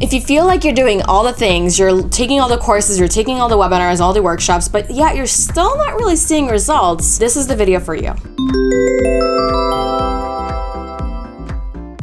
If you feel like you're doing all the things, you're taking all the courses, you're taking all the webinars, all the workshops, but yet you're still not really seeing results, this is the video for you.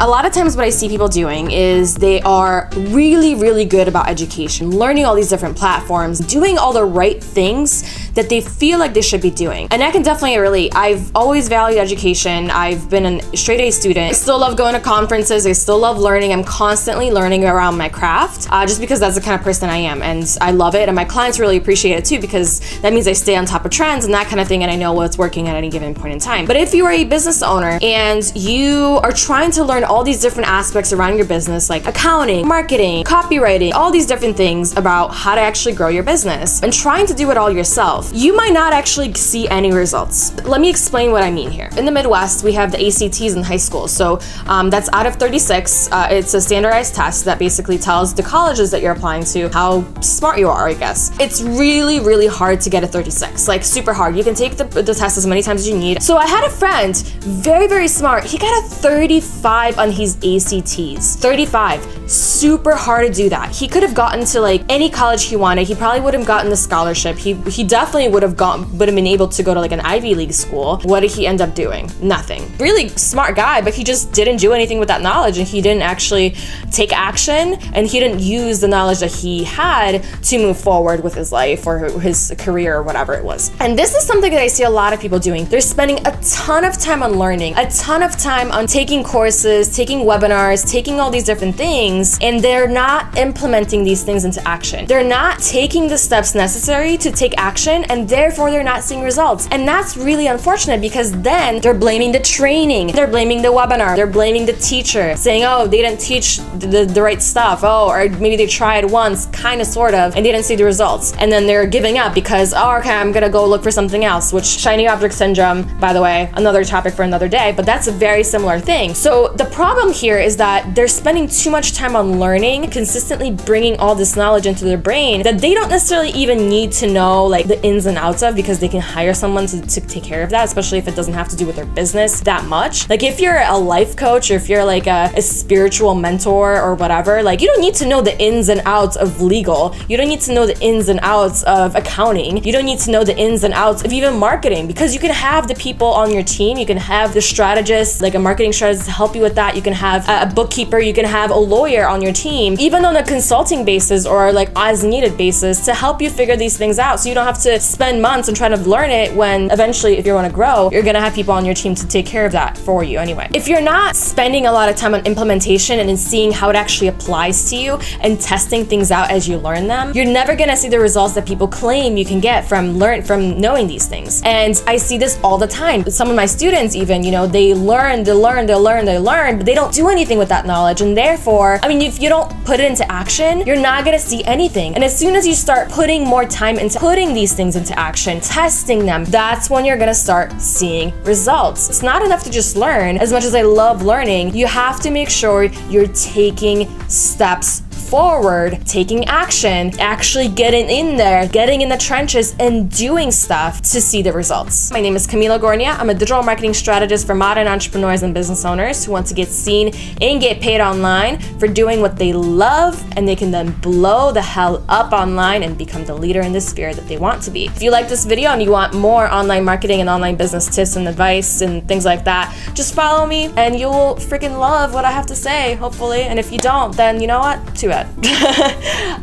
A lot of times what I see people doing is they are really, really good about education, learning all these different platforms, doing all the right things that they feel like they should be doing. And I can definitely relate. I've always valued education. I've been a straight A student. I still love going to conferences. I still love learning. I'm constantly learning around my craft just because that's the kind of person I am. And I love it. And my clients really appreciate it too, because that means I stay on top of trends and that kind of thing, and I know what's working at any given point in time. But if you are a business owner and you are trying to learn all these different aspects around your business, like accounting, marketing, copywriting, all these different things about how to actually grow your business, and trying to do it all yourself, you might not actually see any results. Let me explain what I mean here. In the Midwest, we have the ACTs in high school. So that's out of 36. It's a standardized test that basically tells the colleges that you're applying to how smart you are, I guess. It's really, really hard to get a 36, like super hard. You can take the test as many times as you need. So I had a friend, very, very smart. He got a 35 on his ACTs. 35. Super hard to do that. He could have gotten to like any college he wanted. He probably would have gotten the scholarship. He definitely would have been able to go to like an Ivy League school. What did he end up doing? Nothing. Really smart guy, but he just didn't do anything with that knowledge, and he didn't actually take action, and he didn't use the knowledge that he had to move forward with his life or his career or whatever it was. And this is something that I see a lot of people doing. They're spending a ton of time on learning, a ton of time on taking courses, taking webinars, taking all these different things, and they're not implementing these things into action. They're not taking the steps necessary to take action, and therefore they're not seeing results. And that's really unfortunate, because then they're blaming the training, they're blaming the webinar, they're blaming the teacher, saying, oh, they didn't teach the right stuff, oh, or maybe they tried once, kind of, sort of, and they didn't see the results. And then they're giving up because, oh, okay, I'm gonna go look for something else, which shiny object syndrome, by the way, another topic for another day, but that's a very similar thing. So the problem here is that they're spending too much time on learning, consistently bringing all this knowledge into their brain that they don't necessarily even need to know like the ins and outs of, because they can hire someone to take care of that, especially if it doesn't have to do with their business that much. Like if you're a life coach, or if you're like a spiritual mentor or whatever, like you don't need to know the ins and outs of legal. You don't need to know the ins and outs of accounting. You don't need to know the ins and outs of even marketing, because you can have the people on your team. You can have the strategist, like a marketing strategist, to help you with that. You can have a bookkeeper, you can have a lawyer on your team, even on a consulting basis or like as needed basis, to help you figure these things out, so you don't have to spend months and try to learn it, when eventually, if you want to grow, you're gonna have people on your team to take care of that for you anyway. If you're not spending a lot of time on implementation and in seeing how it actually applies to you and testing things out as you learn them, you're never gonna see the results that people claim you can get from knowing these things. And I see this all the time. Some of my students even, they learn, but they don't do anything with that knowledge. And therefore, if you don't put it into action, you're not gonna see anything. And as soon as you start putting more time into putting these things into action, testing them, that's when you're gonna start seeing results. It's not enough to just learn. As much as I love learning, you have to make sure you're taking steps forward, taking action, actually getting in there, getting in the trenches and doing stuff to see the results. My name is Kamila Gornia. I'm a digital marketing strategist for modern entrepreneurs and business owners who want to get seen and get paid online for doing what they love, and they can then blow the hell up online and become the leader in the sphere that they want to be. If you like this video and you want more online marketing and online business tips and advice and things like that, just follow me and you'll freaking love what I have to say, hopefully. And if you don't, then you know what? Too bad.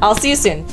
I'll see you soon.